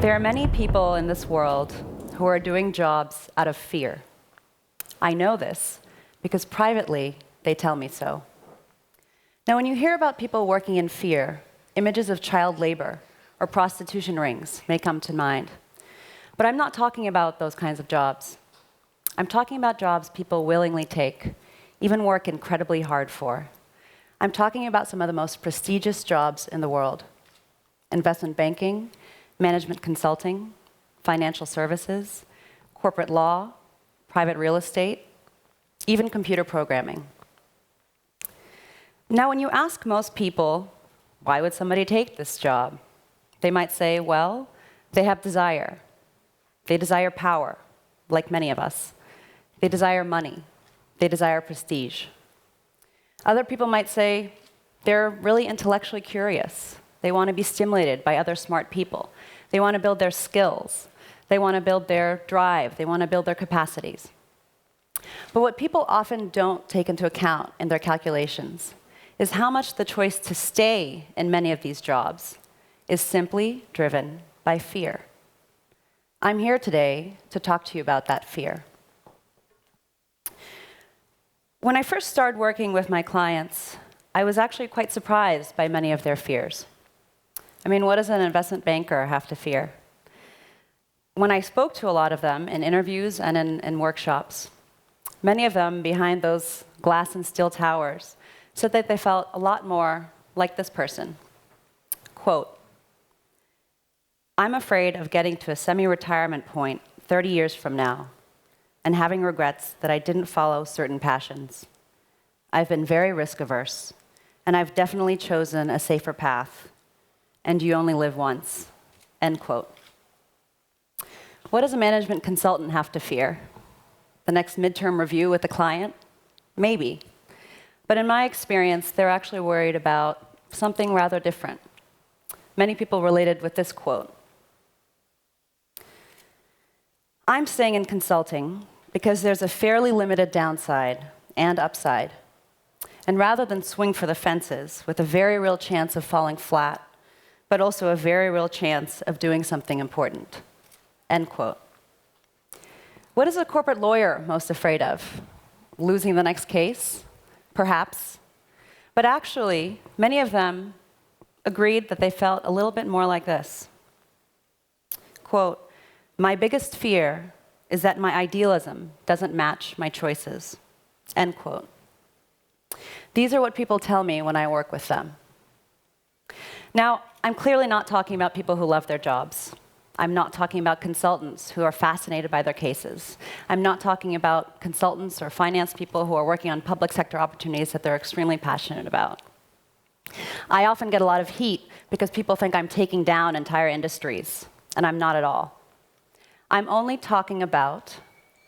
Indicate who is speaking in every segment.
Speaker 1: There are many people in this world who are doing jobs out of fear. I know this because privately they tell me so. Now, when you hear about people working in fear, images of child labor or prostitution rings may come to mind. But I'm not talking about those kinds of jobs. I'm talking about jobs people willingly take, even work incredibly hard for. I'm talking about some of the most prestigious jobs in the world: investment banking, management consulting, financial services, corporate law, private real estate, even computer programming. Now, when you ask most people, why would somebody take this job? They might say, well, they have desire. They desire power, like many of us. They desire money. They desire prestige. Other people might say they're really intellectually curious. They want to be stimulated by other smart people. They want to build their skills. They want to build their drive. They want to build their capacities. But what people often don't take into account in their calculations is how much the choice to stay in many of these jobs is simply driven by fear. I'm here today to talk to you about that fear. When I first started working with my clients, I was actually quite surprised by many of their fears. I mean, what does an investment banker have to fear? When I spoke to a lot of them in interviews and in workshops, many of them behind those glass and steel towers said that they felt a lot more like this person. Quote, "I'm afraid of getting to a semi-retirement point 30 years from now and having regrets that I didn't follow certain passions. I've been very risk-averse, and I've definitely chosen a safer path, and you only live once." End quote. What does a management consultant have to fear? The next midterm review with the client? Maybe. But in my experience, they're actually worried about something rather different. Many people related with this quote. "I'm staying in consulting because there's a fairly limited downside and upside. And rather than swing for the fences with a very real chance of falling flat, but also a very real chance of doing something important." End quote. What is a corporate lawyer most afraid of? Losing the next case? Perhaps. But actually, many of them agreed that they felt a little bit more like this. Quote, "My biggest fear is that my idealism doesn't match my choices." End quote. These are what people tell me when I work with them. Now, I'm clearly not talking about people who love their jobs. I'm not talking about consultants who are fascinated by their cases. I'm not talking about consultants or finance people who are working on public sector opportunities that they're extremely passionate about. I often get a lot of heat because people think I'm taking down entire industries, and I'm not at all. I'm only talking about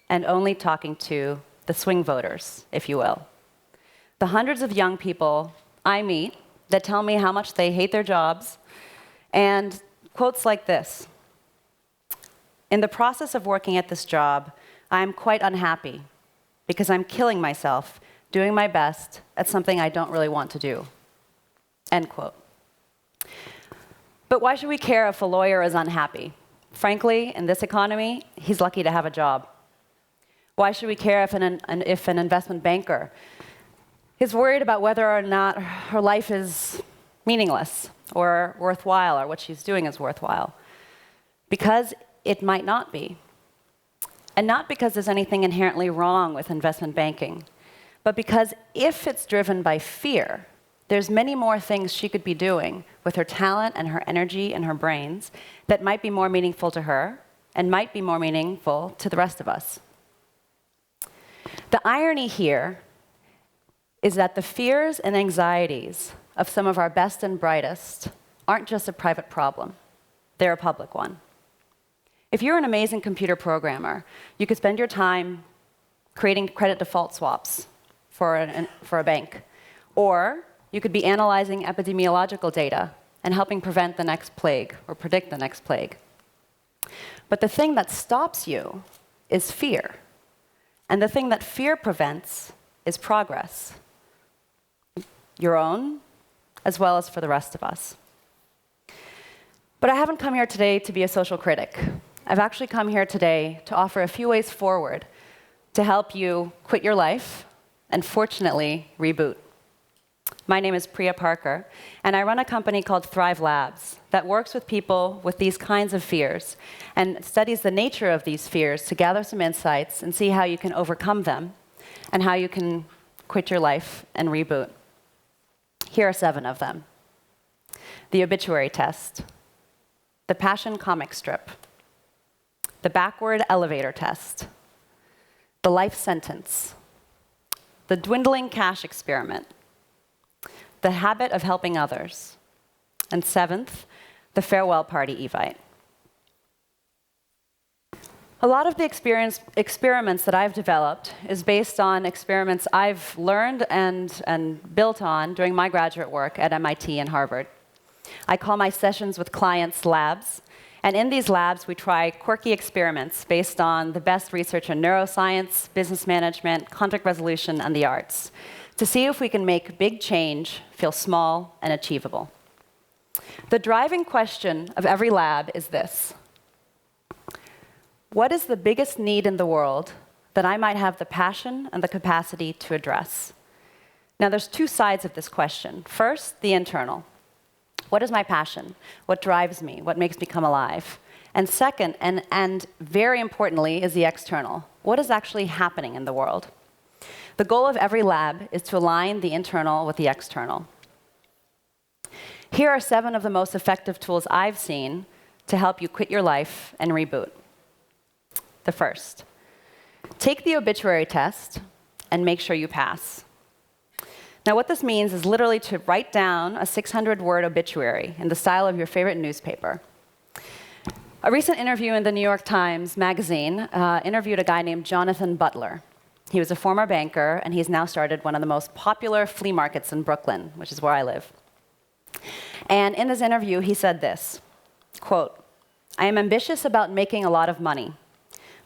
Speaker 1: and only talking to the swing voters, if you will. The hundreds of young people I meet that tell me how much they hate their jobs, and quotes like this: "In the process of working at this job, I am quite unhappy because I'm killing myself doing my best at something I don't really want to do." End quote. But why should we care if a lawyer is unhappy? Frankly, in this economy, he's lucky to have a job. Why should we care if an investment banker is worried about whether or not her life is meaningless or worthwhile, or what she's doing is worthwhile? Because it might not be. And not because there's anything inherently wrong with investment banking, but because if it's driven by fear, there's many more things she could be doing with her talent and her energy and her brains that might be more meaningful to her and might be more meaningful to the rest of us. The irony here is that the fears and anxieties of some of our best and brightest aren't just a private problem. They're a public one. If you're an amazing computer programmer, you could spend your time creating credit default swaps for a bank. Or you could be analyzing epidemiological data and helping prevent the next plague or predict the next plague. But the thing that stops you is fear. And the thing that fear prevents is progress. Your own, as well as for the rest of us. But I haven't come here today to be a social critic. I've actually come here today to offer a few ways forward to help you quit your life and, fortunately, reboot. My name is Priya Parker, and I run a company called Thrive Labs that works with people with these kinds of fears and studies the nature of these fears to gather some insights and see how you can overcome them and how you can quit your life and reboot. Here are 7 of them. The obituary test, the passion comic strip, the backward elevator test, the life sentence, the dwindling cash experiment, the habit of helping others, and 7th, the farewell party evite. A lot of the experiments that I've developed is based on experiments I've learned and built on during my graduate work at MIT and Harvard. I call my sessions with clients labs, and in these labs we try quirky experiments based on the best research in neuroscience, business management, conflict resolution, and the arts, to see if we can make big change feel small and achievable. The driving question of every lab is this: what is the biggest need in the world that I might have the passion and the capacity to address? Now, there's 2 sides of this question. First, the internal. What is my passion? What drives me? What makes me come alive? And second, and very importantly, is the external. What is actually happening in the world? The goal of every lab is to align the internal with the external. Here are 7 of the most effective tools I've seen to help you quit your life and reboot. The first, take the obituary test and make sure you pass. Now, what this means is literally to write down a 600-word obituary in the style of your favorite newspaper. A recent interview in the New York Times magazine interviewed a guy named Jonathan Butler. He was a former banker, and he's now started one of the most popular flea markets in Brooklyn, which is where I live. And in this interview, he said this, quote, "I am ambitious about making a lot of money,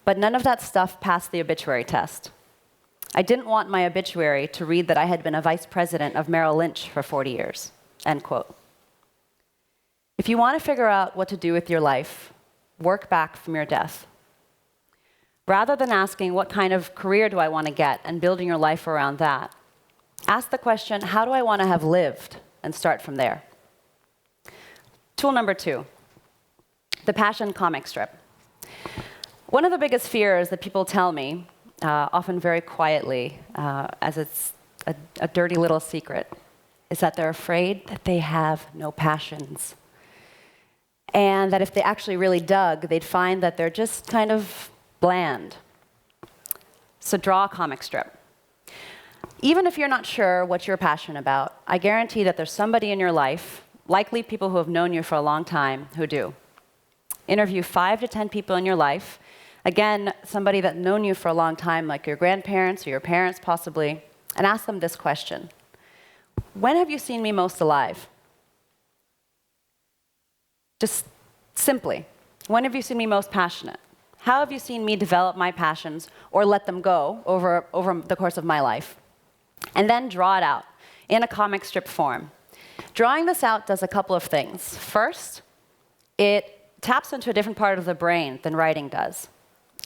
Speaker 1: but none of that stuff passed the obituary test. I didn't want my obituary to read that I had been a vice president of Merrill Lynch for 40 years, end quote. If you want to figure out what to do with your life, work back from your death. Rather than asking what kind of career do I want to get and building your life around that, ask the question, how do I want to have lived, and start from there. Tool number 2, the passion comic strip. One of the biggest fears that people tell me, often very quietly, as it's a dirty little secret, is that they're afraid that they have no passions. And that if they actually really dug, they'd find that they're just kind of bland. So draw a comic strip. Even if you're not sure what you're passionate about, I guarantee that there's somebody in your life, likely people who have known you for a long time, who do. Interview 5 to 10 people in your life. Again, somebody that's known you for a long time, like your grandparents or your parents possibly, and ask them this question. When have you seen me most alive? Just simply, when have you seen me most passionate? How have you seen me develop my passions or let them go over the course of my life? And then draw it out in a comic strip form. Drawing this out does a couple of things. First, it taps into a different part of the brain than writing does.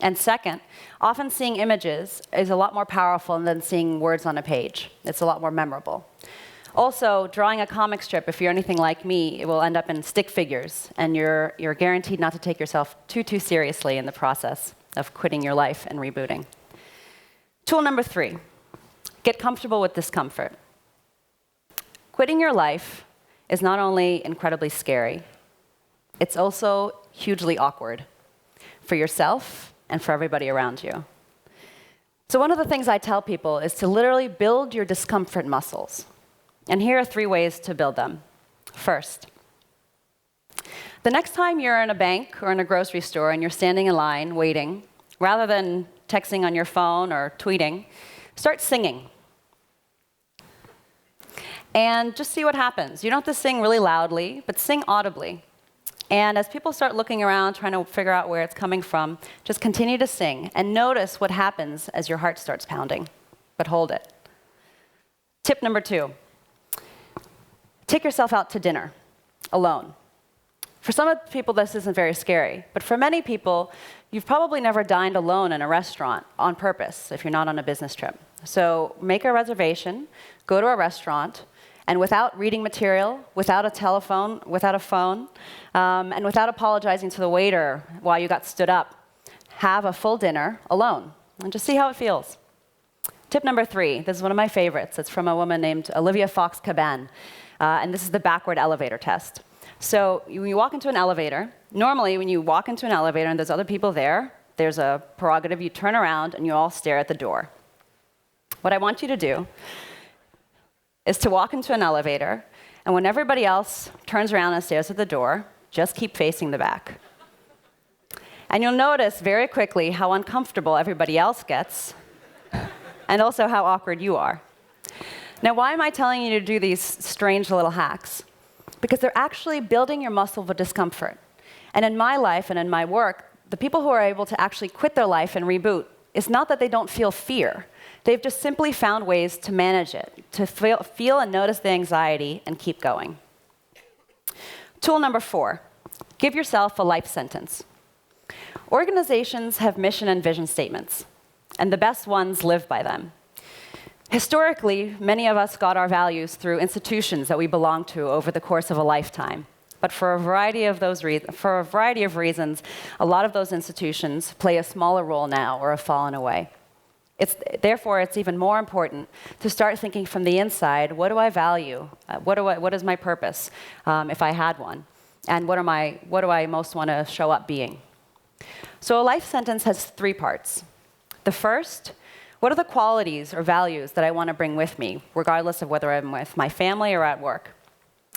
Speaker 1: And second, often seeing images is a lot more powerful than seeing words on a page. It's a lot more memorable. Also, drawing a comic strip, if you're anything like me, it will end up in stick figures, and you're guaranteed not to take yourself too seriously in the process of quitting your life and rebooting. Tool number 3, get comfortable with discomfort. Quitting your life is not only incredibly scary, it's also hugely awkward for yourself and for everybody around you. So one of the things I tell people is to literally build your discomfort muscles. And here are 3 ways to build them. First, the next time you're in a bank or in a grocery store and you're standing in line waiting, rather than texting on your phone or tweeting, start singing. And just see what happens. You don't have to sing really loudly, but sing audibly. And as people start looking around, trying to figure out where it's coming from, just continue to sing and notice what happens as your heart starts pounding, but hold it. Tip number 2, take yourself out to dinner, alone. For some of the people, this isn't very scary. But for many people, you've probably never dined alone in a restaurant on purpose if you're not on a business trip. So make a reservation, go to a restaurant, and without reading material, without a telephone, without a phone, and without apologizing to the waiter while you got stood up, have a full dinner alone and just see how it feels. Tip number 3, this is one of my favorites. It's from a woman named Olivia Fox-Caban, and this is the backward elevator test. So when you walk into an elevator, normally when you walk into an elevator and there's other people there, there's a prerogative, you turn around and you all stare at the door. What I want you to do is to walk into an elevator, and when everybody else turns around and stares at the door, just keep facing the back. And you'll notice very quickly how uncomfortable everybody else gets, and also how awkward you are. Now, why am I telling you to do these strange little hacks? Because they're actually building your muscle of discomfort. And in my life and in my work, the people who are able to actually quit their life and reboot, it's not that they don't feel fear. They've just simply found ways to manage it, to feel and notice the anxiety and keep going. Tool number 4, give yourself a life sentence. Organizations have mission and vision statements, and the best ones live by them. Historically, many of us got our values through institutions that we belong to over the course of a lifetime. But for a variety of reasons, a lot of those institutions play a smaller role now or have fallen away. Therefore, it's even more important to start thinking from the inside, what do I value? What is my purpose, if I had one? And what do I most want to show up being? So a life sentence has 3 parts. The first, what are the qualities or values that I want to bring with me, regardless of whether I'm with my family or at work?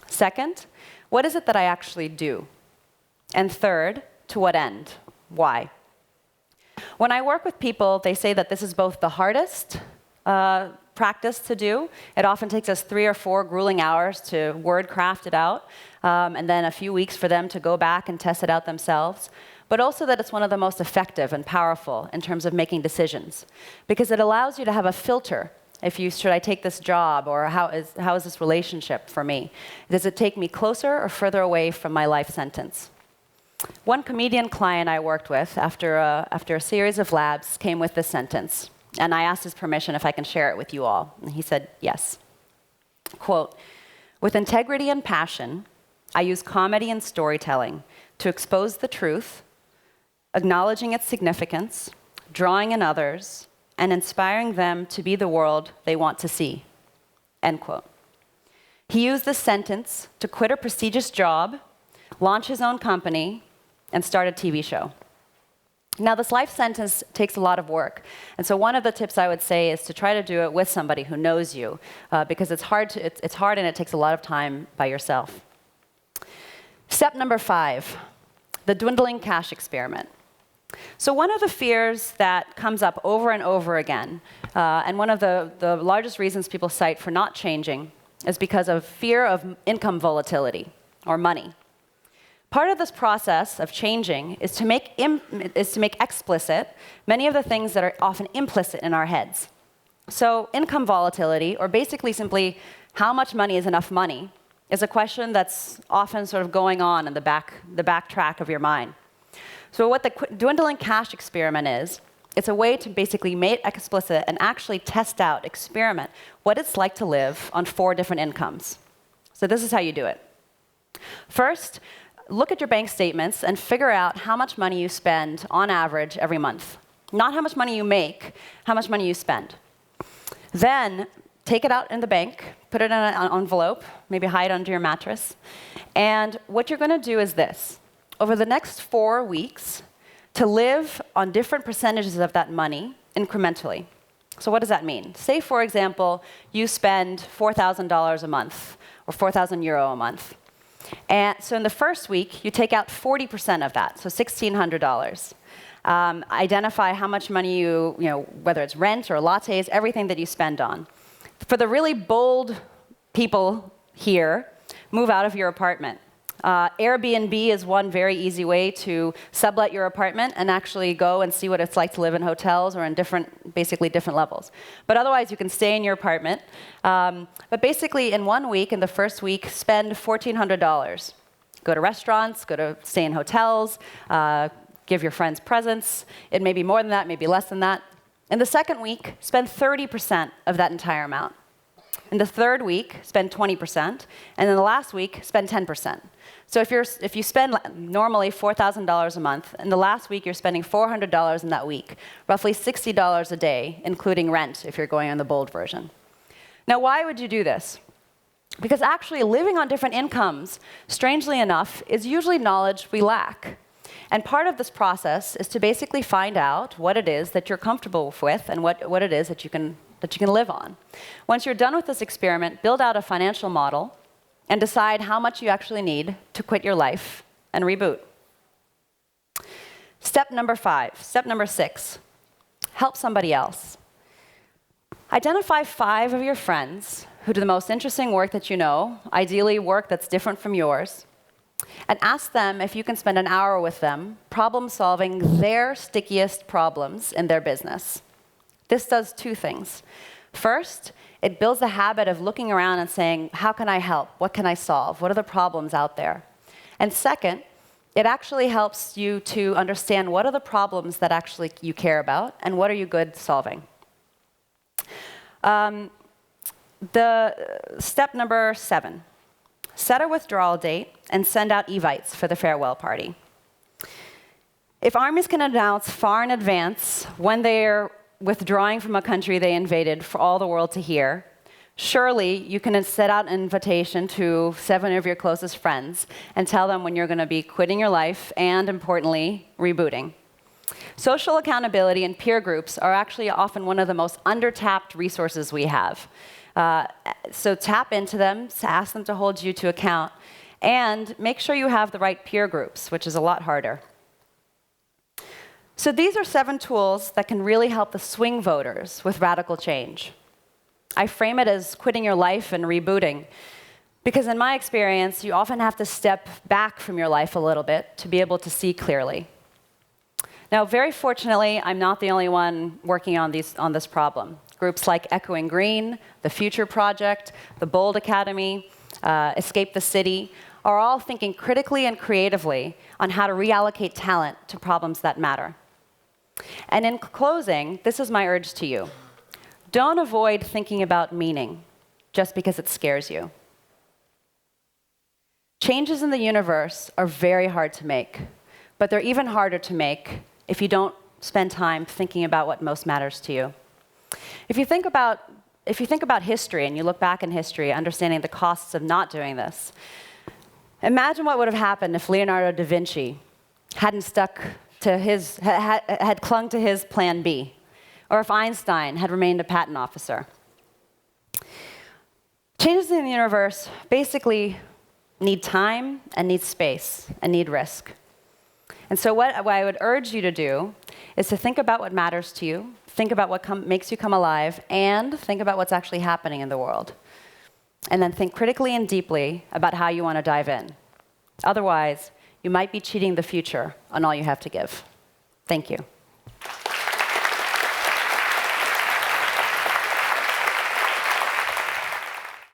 Speaker 1: Second, what is it that I actually do? And third, to what end? Why? When I work with people, they say that this is both the hardest practice to do. It often takes us 3 or 4 grueling hours to word craft it out, and then a few weeks for them to go back and test it out themselves. But also that it's one of the most effective and powerful in terms of making decisions, because it allows you to have a filter. Should I take this job, or how is this relationship for me? Does it take me closer or further away from my life sentence? One comedian client I worked with, after a series of labs, came with this sentence, and I asked his permission if I can share it with you all, and he said yes. Quote, "With integrity and passion, I use comedy and storytelling to expose the truth, acknowledging its significance, drawing in others, and inspiring them to be the world they want to see." End quote. He used this sentence to quit a prestigious job, launch his own company, and start a TV show. Now, this life sentence takes a lot of work. And so one of the tips I would say is to try to do it with somebody who knows you, because it's hard and it takes a lot of time by yourself. Step number 5, the dwindling cash experiment. So one of the fears that comes up over and over again, and one of the largest reasons people cite for not changing, is because of fear of income volatility, or money. Part of this process of changing is to make explicit many of the things that are often implicit in our heads. So income volatility, or basically simply how much money is enough money, is a question that's often sort of going on in the backtrack of your mind. So what the dwindling cash experiment is, it's a way to basically make explicit and actually test out, experiment, what it's like to live on 4 different incomes. So this is how you do it. First, look at your bank statements and figure out how much money you spend on average every month. Not how much money you make, how much money you spend. Then take it out in the bank, put it in an envelope, maybe hide under your mattress. And what you're going to do is this. Over the next 4 weeks, to live on different percentages of that money incrementally. So what does that mean? Say, for example, you spend $4,000 a month, or 4,000 euro a month. And so in the first week, you take out 40% of that, so $1,600. Identify how much money whether it's rent or lattes, everything that you spend on. For the really bold people here, move out of your apartment. Airbnb is one very easy way to sublet your apartment and actually go and see what it's like to live in hotels or in basically different levels. But otherwise, you can stay in your apartment. But basically, in 1 week, in the first week, spend $1,400. Go to restaurants, stay in hotels, give your friends presents. It may be more than that, maybe less than that. In the second week, spend 30% of that entire amount. In the third week, spend 20%, and in the last week, spend 10%. So if you spend normally $4,000 a month, in the last week you're spending $400 in that week, roughly $60 a day, including rent if you're going on the bold version. Now, why would you do this? Because actually living on different incomes, strangely enough, is usually knowledge we lack. And part of this process is to basically find out what it is that you're comfortable with and what it is that you can live on. Once you're done with this experiment, build out a financial model and decide how much you actually need to quit your life and reboot. Step number 6, help somebody else. Identify 5 of your friends who do the most interesting work that you know, ideally work that's different from yours, and ask them if you can spend an hour with them problem-solving their stickiest problems in their business. This does 2 things. First, it builds the habit of looking around and saying, how can I help? What can I solve? What are the problems out there? And second, it actually helps you to understand what are the problems that actually you care about and what are you good solving. Step number 7, set a withdrawal date and send out evites for the farewell party. If armies can announce far in advance when they're withdrawing from a country they invaded for all the world to hear, surely you can set out an invitation to 7 of your closest friends and tell them when you're going to be quitting your life and, importantly, rebooting. Social accountability and peer groups are actually often one of the most undertapped resources we have. So tap into them, ask them to hold you to account, and make sure you have the right peer groups, which is a lot harder. So these are 7 tools that can really help the swing voters with radical change. I frame it as quitting your life and rebooting, because in my experience, you often have to step back from your life a little bit to be able to see clearly. Now, very fortunately, I'm not the only one working on this problem. Groups like Echoing Green, the Future Project, the Bold Academy, Escape the City, are all thinking critically and creatively on how to reallocate talent to problems that matter. And in closing, this is my urge to you. Don't avoid thinking about meaning just because it scares you. Changes in the universe are very hard to make, but they're even harder to make if you don't spend time thinking about what most matters to you. If you think about history and you look back in history, understanding the costs of not doing this, imagine what would have happened if Leonardo da Vinci hadn't had clung to his plan B, or if Einstein had remained a patent officer. Changes in the universe basically need time and need space and need risk. And so what I would urge you to do is to think about what matters to you, think about what makes you come alive, and think about what's actually happening in the world. And then think critically and deeply about how you want to dive in. Otherwise, you might be cheating the future on all you have to give. Thank you.